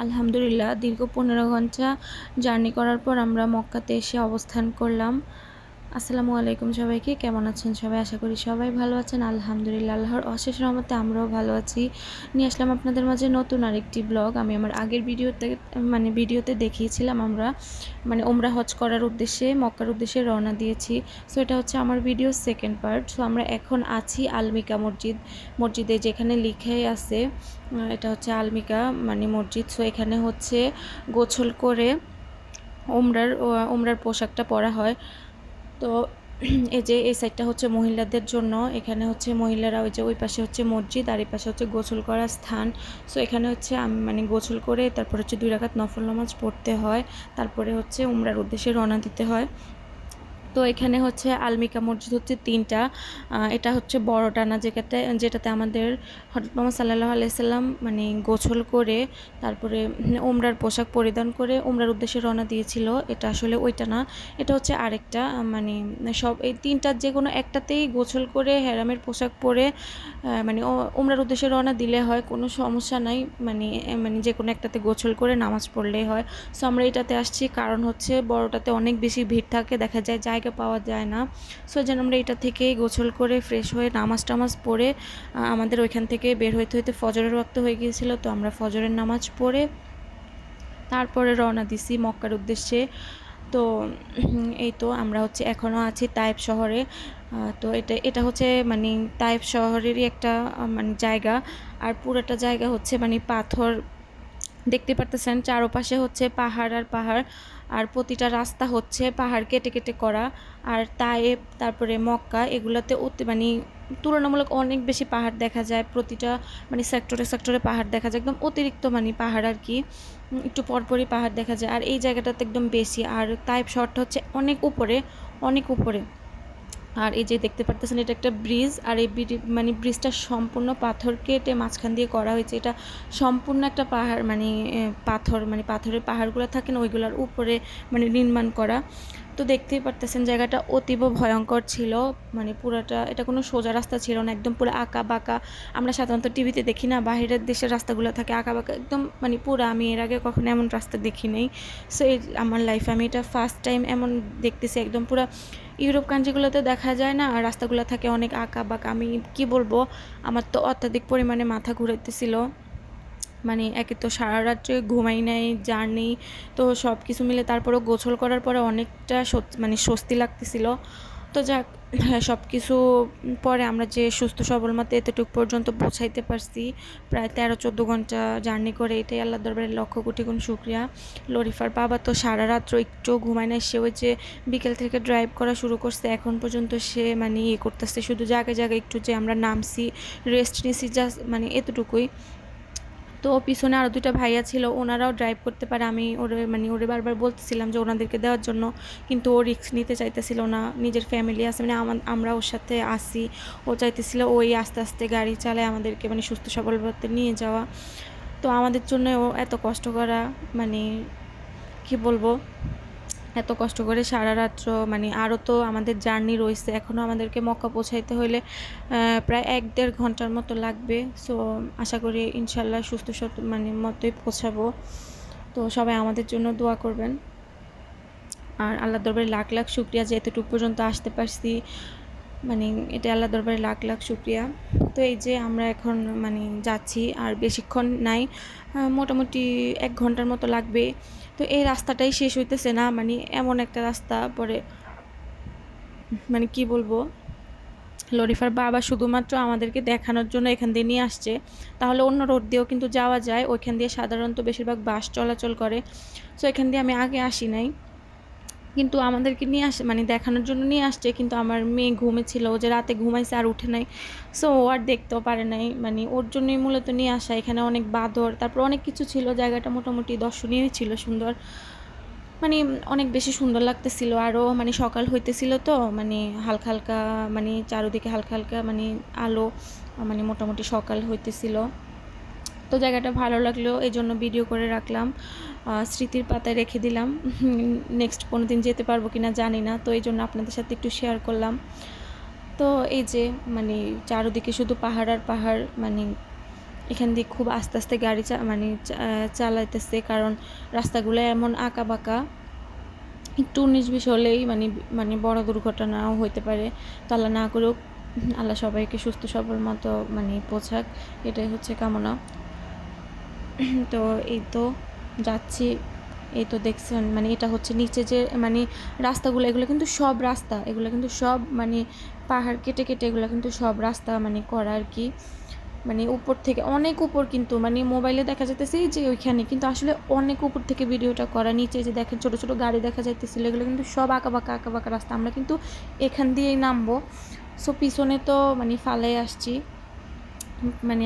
আলহামদুলিল্লাহ দীর্ঘ 15 ঘন্টা জার্নি করার পর আমরা মক্কাতে এসে অবস্থান করলাম। আসসালামু আলাইকুম সবাইকে, কেমন আছেন সবাই? আশা করি সবাই ভালো আছেন। আলহামদুলিল্লাহ আল্লাহর অশেষ রহমতে আমরাও ভালো আছি। নিয়ে আসলাম আপনাদের মাঝে নতুন আরেকটি ব্লগ। আমি আমার আগের ভিডিওতে দেখিয়েছিলাম আমরা ওমরা হজ করার উদ্দেশ্যে মক্কার উদ্দেশ্যে রওনা দিয়েছি। সো এটা হচ্ছে আমার ভিডিওর সেকেন্ড পার্ট। সো আমরা এখন আছি আলমিকা মসজিদে, যেখানে লিখেই আছে এটা হচ্ছে আলমিকা মসজিদ। সো এখানে হচ্ছে গোসল করে ওমরার পোশাকটা পরা হয়। তো এই যে এই সাইডটা হচ্ছে মহিলাদের জন্য, এখানে হচ্ছে মহিলারা ওই পাশে হচ্ছে মসজিদ আর এই পাশে হচ্ছে গোসল করার স্থান। সো এখানে হচ্ছে গোসল করে তারপর হচ্ছে 2 রাকাত নফল নামাজ পড়তে হয়, তারপরে হচ্ছে উমরার উদ্দেশ্যে রওনা দিতে হয়। তো এখানে হচ্ছে আলমিকা মসজিদ হচ্ছে 3টা। এটা হচ্ছে বড়টা না, যেটাতে আমাদের হযরত মুহাম্মদ সাল্লাল্লাহু আলাইহি সাল্লাম গোসল করে তারপরে উমরার পোশাক পরিধান করে উমরার উদ্দেশ্যে রওনা দিয়েছিল। এটা আসলে ওইটা না, এটা হচ্ছে আরেকটা। সব এই 3টার যে কোনো একটাতেই গোসল করে হেরামের পোশাক পরে উমরার উদ্দেশ্যে রওনা দিলে হয়, কোনো সমস্যা নাই। যে কোনো একটাতে গোসল করে নামাজ পড়লেই হয়। সো আমরা এটাতে আসছি, কারণ হচ্ছে বড়টাতে অনেক বেশি ভিড় থাকে, দেখা যায় জায়গা পাওয়া যায় না। সো যেন আমরা এটা থেকেই গোসল করে ফ্রেশ হয়ে নামাজ পড়ে আমাদের ওইখান থেকে বের হইতে হইতে ফজরের ওয়াক্ত হয়ে গিয়েছিল। তো আমরা ফজরের নামাজ পড়ে তারপরে রওনা দিছি মক্কার উদ্দেশ্যে। তো এই তো আমরা হচ্ছে এখনও আছি তায়েফ শহরে। তো এটা হচ্ছে তায়েফ শহরেরই একটা জায়গা। আর পুরোটা জায়গা হচ্ছে পাথর, দেখতে পারতেছেন চারপাশে হচ্ছে পাহাড় আর পাহাড়, আর প্রতিটা রাস্তা হচ্ছে পাহাড় কেটে কেটে করা। আর তায়েব তারপরে মক্কা এগুলোতে তুলনামূলক অনেক বেশি পাহাড় দেখা যায়, প্রতিটা সেক্টরে পাহাড় দেখা যায়, একদম অতিরিক্ত পাহাড় আর কি, একটু পরপরই পাহাড় দেখা যায়। আর এই জায়গাটাতে একদম বেশি। আর তায়েব শহরটা হচ্ছে অনেক উপরে। আর এই যে দেখতে পারতেছেন এটা একটা ব্রিজ, আর এই ব্রিজটা সম্পূর্ণ পাথর কেটে মাঝখান দিয়ে করা হয়েছে। এটা সম্পূর্ণ একটা পাহাড় পাথরের পাহাড়গুলো থাকে না, ওইগুলোর উপরে নির্মাণ করা। তো দেখতেই পারতেছেন জায়গাটা অতীব ভয়ঙ্কর ছিল। পুরাটা এটা কোনো সোজা রাস্তা ছিল না, একদম পুরো আঁকা বাঁকা। আমরা সাধারণত টিভিতে দেখি না, বাইরের দেশের রাস্তাগুলো থাকে আঁকা বাঁকা একদম, পুরো আমি এর আগে কখনো এমন রাস্তা দেখি নাই। সো আমার লাইফে আমি এটা ফার্স্ট টাইম এমন দেখতেছি। একদম পুরো ইউরোপ কান্ট্রিগুলোতে দেখা যায় না, আর রাস্তাগুলো থাকে অনেক আঁকা বাঁকা। আমি কি বলবো, আমার তো অত্যাধিক পরিমাণে মাথা ঘুরাইতেছিল। একে তো সারা রাত্রে ঘুমাই নাই, জার্নি তো সব কিছু মিলে, তারপরেও গোসল করার পরে অনেকটা স্বস্তি লাগতেছিল। তো যাক, সব কিছু পরে আমরা যে সুস্থ সবল মতো এতটুকু পর্যন্ত পৌঁছাইতে পারছি, প্রায় 13-14 ঘন্টা জার্নি করে, এটাই আল্লাহর দরবারে লক্ষ কোটি গুণ শুকরিয়া। লরিফার বাবা তো সারা রাত্র একটু ঘুমায় না, সে ওই যে বিকেল থেকে ড্রাইভ করা শুরু করছে, এখন পর্যন্ত সে করতেছে, শুধু জায়গায় জায়গায় একটু যে আমরা নামছি, রেস্ট নিছি, জাস্ট এতটুকুই। তো পিছনে আরও 2টা ভাইয়া ছিল, ওনারাও ড্রাইভ করতে পারে। আমি ওরে বারবার বলতেছিলাম যে ওনাদেরকে দেওয়ার জন্য, কিন্তু ও রিস্ক নিতে চাইতেছিল না। নিজের ফ্যামিলি আছে, আমরা ওর সাথে আসি, ও চাইতেছিল ওই আস্তে আস্তে গাড়ি চালায় আমাদেরকে সুস্থ সবলভাবে নিয়ে যাওয়া। তো আমাদের জন্য ও এত কষ্ট করা, কি বলবো, এত কষ্ট করে সারা রাত্র, আরও তো আমাদের জার্নি রয়েছে, এখনও আমাদেরকে মক্কা পৌঁছাইতে হলে প্রায় 1-1.5 ঘন্টার মতো লাগবে। সো আশা করি ইনশাল্লাহ সুস্থ মতোই পৌঁছাবো। তো সবাই আমাদের জন্য দোয়া করবেন। আর আল্লাহর দরবারে লাখ লাখ শুকরিয়া যে এতটুকু পর্যন্ত আসতে পারছি, এটা আল্লাহর দরবারে লাখ লাখ শুকরিয়া। তো এই যে আমরা এখন যাচ্ছি, আর বেশিক্ষণ নাই, মোটামুটি 1 ঘন্টার মতো লাগবে। তো এই রাস্তাটাই শেষ হইতেছে না, এমন একটা রাস্তা পরে, কি বলবো, লরিফার বাবা শুধুমাত্র আমাদেরকে দেখানোর জন্য এখান দিয়ে নিয়ে আসছে, তাহলে অন্য রোড দিয়েও কিন্তু যাওয়া যায়, ওইখান দিয়ে সাধারণত বেশিরভাগ বাস চলাচল করে। সো এখান দিয়ে আমি আগে আসি নাই, কিন্তু আমাদেরকে নিয়ে আসে দেখানোর জন্য নিয়ে আসছে। কিন্তু আমার মেয়ে ঘুমেছিল, ও যে রাতে ঘুমাইছে আর উঠে নাই, সো ও আর দেখতেও পারে নাই। ওর জন্যই মূলত নিয়ে আসা। এখানে অনেক বাঁদর, তারপর অনেক কিছু ছিল, জায়গাটা মোটামুটি দর্শনীয় ছিল, সুন্দর, অনেক বেশি সুন্দর লাগতেছিল। আরও সকাল হইতেছিল, তো হালকা হালকা চারোদিকে হালকা হালকা আলো, মোটামুটি সকাল হইতেছিল। তো জায়গাটা ভালো লাগলো, এই জন্য ভিডিও করে রাখলাম, স্মৃতির পাতায় রেখে দিলাম। নেক্সট কোনো দিন যেতে পারবো কিনা জানি না, তো এই জন্য আপনাদের সাথে একটু শেয়ার করলাম। তো এই যে চারোদিকে শুধু পাহাড় আর পাহাড়, এখান দিয়ে খুব আস্তে আস্তে গাড়ি চালাইতেছে, কারণ রাস্তাগুলো এমন আঁকা বাঁকা, একটু 19-20 হলেই মানে বড় দুর্ঘটনাও হইতে পারে। তো আল্লাহ না করুক, আল্লাহ সবাইকে সুস্থ সবল মতো পৌঁছাক, এটাই হচ্ছে কামনা। তো এই তো যাচ্ছি, এই তো দেখছেন এটা হচ্ছে নিচে যে রাস্তাগুলো, এগুলো কিন্তু সব রাস্তা, এগুলো কিন্তু সব পাহাড় কেটে কেটে এগুলো কিন্তু সব রাস্তা করা আর কি। উপর থেকে অনেক উপর, কিন্তু মোবাইলে দেখা যাইতেছে যে ওইখানে, কিন্তু আসলে অনেক উপর থেকে ভিডিওটা করা। নিচে যে দেখেন ছোট ছোট গাড়ি দেখা যাইতেছিল, এগুলো কিন্তু সব আঁকা বাঁকা রাস্তা। আমরা কিন্তু এখান দিয়েই নামবো। সো পিছনে তো ফালাই আসছি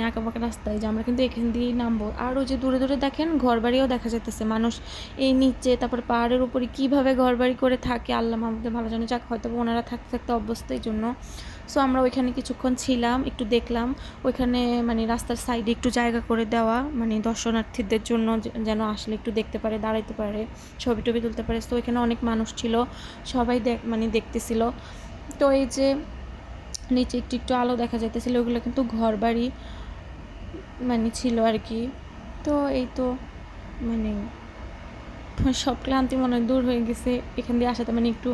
আঁকা বাঁকা রাস্তায়, যে আমরা কিন্তু এখান দিয়েই নামবো। আর ওই যে দূরে দূরে দেখেন ঘরবাড়িও দেখা যাইতেছে, মানুষ এই নিচে তারপর পাহাড়ের উপরে কীভাবে ঘরবাড়ি করে থাকে আল্লাহ আমাদের ভালো জানে, যাক হয়তো ওনারা থাকতে থাকতে অবস্থার জন্য। সো আমরা ওইখানে কিছুক্ষণ ছিলাম, একটু দেখলাম ওইখানে রাস্তার সাইডে একটু জায়গা করে দেওয়া, দর্শনার্থীদের জন্য যেন আসলে একটু দেখতে পারে, দাঁড়াইতে পারে, ছবি টবি তুলতে পারে। তো ওইখানে অনেক মানুষ ছিল, সবাই দেখতেছিল। তো এই যে নিচে একটু একটু আলো দেখা যাইতেছিল, ওগুলো কিন্তু ঘর বাড়ি ছিল আর কি। তো এই তো সব ক্লান্তি মনে হয় দূর হয়ে গেছে এখান দিয়ে আসাতে, একটু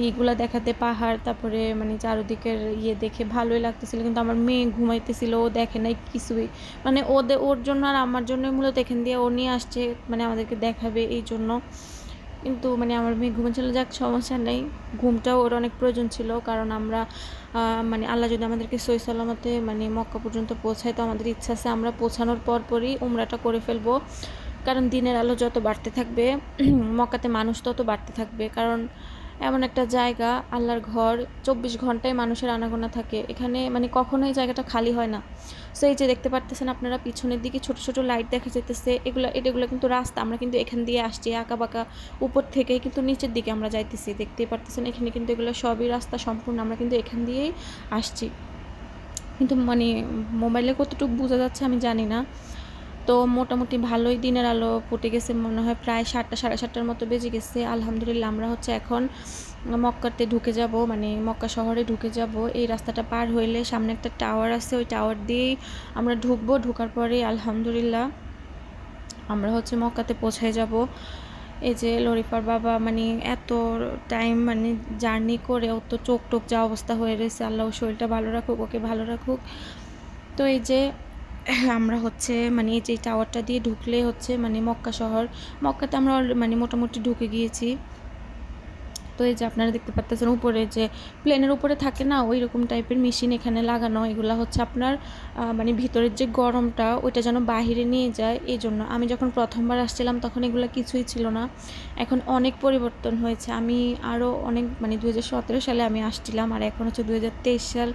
এইগুলা দেখাতে, পাহাড় তারপরে চারদিকের দেখে ভালোই লাগতেছিল। কিন্তু আমার মেয়ে ঘুমাইতেছিল, ও দেখে নাই কিছুই, ওর জন্য আর আমার জন্য মূলত এখান দিয়ে ও নিয়ে আসছে, আমাদেরকে দেখাবে এই জন্য। কিন্তু আমার মেয়ে ঘুমাচ্ছিল, যাক সমস্যা নেই, ঘুমটাও ওর অনেক প্রয়োজন ছিল। কারণ আমরা আল্লাহ যদি আমাদেরকে সহি সালামতে মক্কা পর্যন্ত পৌঁছায়, তো আমাদের ইচ্ছা আছে আমরা পৌঁছানোর পরপরই উমরাটা করে ফেলবো। কারণ দিনের আলো যত বাড়তে থাকবে, মক্কাতে মানুষ তত বাড়তে থাকবে। কারণ এমন একটা জায়গা, আল্লাহর ঘর, 24 ঘন্টায় মানুষের আনাগোনা থাকে এখানে, কখনোই জায়গাটা খালি হয় না। সো এই যে দেখতে পারতেছেন আপনারা পিছনের দিকে ছোট ছোট লাইট দেখা যেতেছে, এগুলো কিন্তু রাস্তা। আমরা কিন্তু এখান দিয়ে আসছি আঁকা বাঁকা, উপর থেকেই কিন্তু নিচের দিকে আমরা যাইতেছি, দেখতেই পারতেছেন এখানে কিন্তু এগুলো সবই রাস্তা সম্পূর্ণ, আমরা কিন্তু এখান দিয়েই আসছি। কিন্তু মোবাইলে কতটুকু বোঝা যাচ্ছে আমি জানি না। তো মোটামুটি ভালোই দিনের আলো ফুটে গেছে, মনে হয় প্রায় 7টা 7:30টার মতো বেজে গেছে। আলহামদুলিল্লাহ আমরা হচ্ছে এখন মক্কাতে ঢুকে যাব, মক্কা শহরে ঢুকে যাব। এই রাস্তাটা পার হইলে সামনে একটা টাওয়ার আছে, ওই টাওয়ার দিয়েই আমরা ঢুকবো। ঢোকার পরে আলহামদুলিল্লাহ আমরা হচ্ছে মক্কাতে পৌঁছায় যাব। এই যে লরিফার বাবা এত টাইম জার্নি করে ও তো চোখ টোক যা অবস্থা হয়ে রয়েছে, আল্লাহ শরীরটা ভালো রাখুক, ওকে ভালো রাখুক। তো এই যে আমরা হচ্ছে এই যে টাওয়ারটা দিয়ে ঢুকলে হচ্ছে মক্কা শহর, মক্কাতে আমরা মোটামুটি ঢুকে গিয়েছি। তো এই যে আপনারা দেখতে পাচ্ছেন উপরে যে প্লেনের উপরে থাকে না, ওই রকম টাইপের মেশিন এখানে লাগানো। এগুলা হচ্ছে আপনার ভিতরের যে গরমটা ওইটা যেন বাহিরে নিয়ে যায়, এই জন্য। আমি যখন প্রথমবার আসছিলাম তখন এগুলো কিছুই ছিল না, এখন অনেক পরিবর্তন হয়েছে। আমি আরও অনেক 2017 সালে আমি আসছিলাম, আর এখন হচ্ছে 2023 সাল।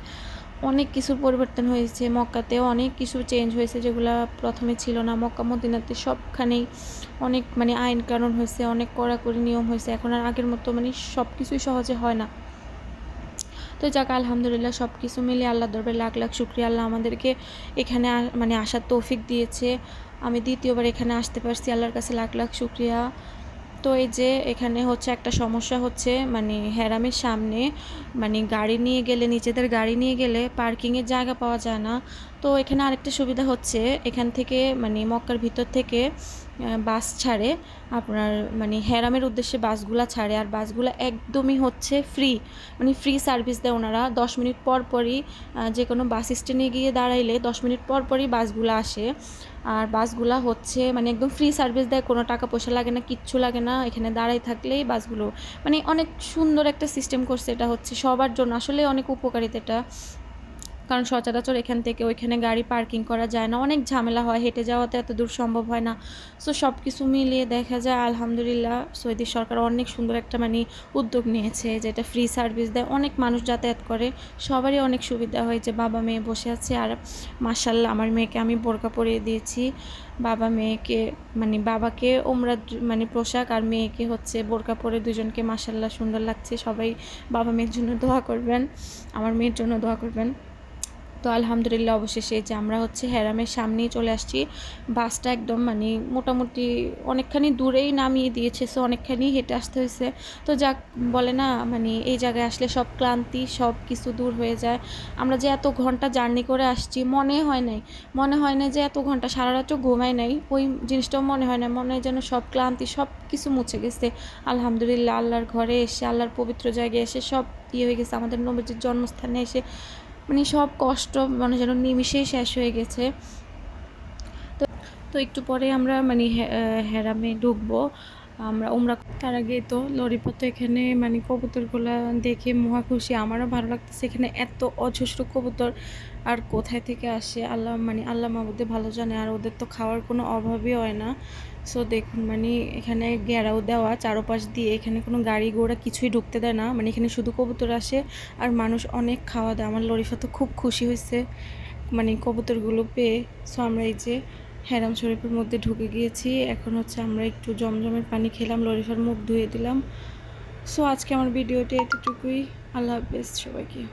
অনেক কিছুর পরিবর্তন হয়েছে, মক্কাতেও অনেক কিছু চেঞ্জ হয়েছে যেগুলো প্রথমে ছিল না। মক্কা মদিনাতে সবখানেই অনেক আইন কানুন হয়েছে, অনেক কড়াকড়ি নিয়ম হয়েছে। এখন আর আগের মতো সব কিছুই সহজে হয় না। তো যাক আলহামদুলিল্লাহ সব কিছু মিলে আল্লাহর দরবারে লাখ লাখ শুকরিয়া, আল্লাহ আমাদেরকে এখানে আসার তৌফিক দিয়েছে। আমি দ্বিতীয়বার এখানে আসতে পারছি, আল্লাহর কাছে লাখ লাখ শুকরিয়া। তো এই যে এখানে হচ্ছে একটা সমস্যা হচ্ছে, হেরামের সামনে গাড়ি নিয়ে গেলে, নিজেদের গাড়ি নিয়ে গেলে পার্কিংয়ের জায়গা পাওয়া যায় না। তো এখানে আরেকটা সুবিধা হচ্ছে, এখান থেকে মক্কার ভিতর থেকে বাস ছাড়ে আপনার, হেরামের উদ্দেশ্যে বাসগুলা ছাড়ে, আর বাসগুলো একদমই হচ্ছে ফ্রি, ফ্রি সার্ভিস দেয় ওনারা। 10 মিনিট পর পরই যে কোনো বাস স্ট্যান্ডে গিয়ে দাঁড়াইলে 10 মিনিট পর পরই বাসগুলো আসে। আর বাসগুলা হচ্ছে একদম ফ্রি সার্ভিস দেয়, কোনো টাকা পয়সা লাগে না, কিচ্ছু লাগে না, এখানে দাঁড়াই থাকলেই বাসগুলো অনেক সুন্দর একটা সিস্টেম করছে। এটা হচ্ছে সবার জন্য আসলে অনেক উপকারিতা এটা, কারণ সচরাচর এখান থেকে ওইখানে গাড়ি পার্কিং করা যায় না, অনেক ঝামেলা হয়, হেঁটে যাওয়াতে এত দূর সম্ভব হয় না। সো সব কিছু মিলিয়ে দেখা যায় আলহামদুলিল্লাহ সৌদি সরকার অনেক সুন্দর একটা উদ্যোগ নিয়েছে, যেটা ফ্রি সার্ভিস দেয়, অনেক মানুষ যাতায়াত করে, সবারই অনেক সুবিধা হয়। যে বাবা মেয়ে বসে আছে, আর মাশাআল্লাহ আমার মেয়েকে আমি বোরকা পরিয়ে দিয়েছি। বাবা মেয়েকে বাবাকে ওমরা পোশাক, আর মেয়েকে হচ্ছে বোরকা পরে, দুজনকে মাশাআল্লাহ সুন্দর লাগছে। সবাই বাবা মেয়ের জন্য দোয়া করবেন, আমার মেয়ের জন্য দোয়া করবেন। তো আলহামদুলিল্লাহ অবশেষে যে আমরা হচ্ছে হেরামের সামনেই চলে আসছি। বাসটা একদম মানে মোটামুটি অনেকখানি দূরেই নামিয়ে দিয়েছে, সো অনেকখানি হেঁটে আসতে হয়েছে। তো যাক, বলে না মানে এই জায়গায় আসলে সব ক্লান্তি সব কিছু দূর হয়ে যায়। আমরা যে এত ঘন্টা জার্নি করে আসছি মনে হয় না যে এত ঘন্টা সারা রাতও ঘুমাই নাই, ওই জিনিসটাও মনে হয় না, মনে হয় যেন সব ক্লান্তি সব কিছু মুছে গেছে। আলহামদুলিল্লাহ আল্লাহর ঘরে এসে, আল্লাহর পবিত্র জায়গায় এসে সব হয়ে গেছে। আমাদের নবীজির জন্মস্থানে এসে মানে সব কষ্ট মানে যেন নিমিষেই শেষ হয়ে গেছে। তো তো একটু পরে আমরা মানে হেরামে ঢুকবো আমরা উমরা। তার আগে তো লরিপা তো এখানে মানে কবুতরগুলো দেখে মহা খুশি, আমারও ভালো লাগতেছে। এখানে এত অজস্র কবুতর, আর কোথায় থেকে আসে আল্লাহ মানে আল্লাহ মাহবুদে ভালো জানে। আর ওদের তো খাওয়ার কোনো অভাবই হয় না। সো দেখুন মানে এখানে ঘেরাও দেওয়া চারপাশ দিয়ে, এখানে কোনো গাড়ি ঘোড়া কিছুই ঢুকতে দেয় না, মানে এখানে শুধু কবুতর আসে আর মানুষ অনেক খাওয়া দেয়। আমার লরিফা তো খুব খুশি হয়েছে মানে কবুতরগুলো পেয়ে। সো আমরা এই যে হেরাম শরীফের মধ্যে ঢুকে গিয়েছি। এখন হচ্ছে আমরা একটু জমজমের পানি খেলাম, লরিফার মুখ ধুয়ে দিলাম। সো আজকে আমার ভিডিওটা এতটুকুই। আল্লাহ হাফেজ সবাইকে।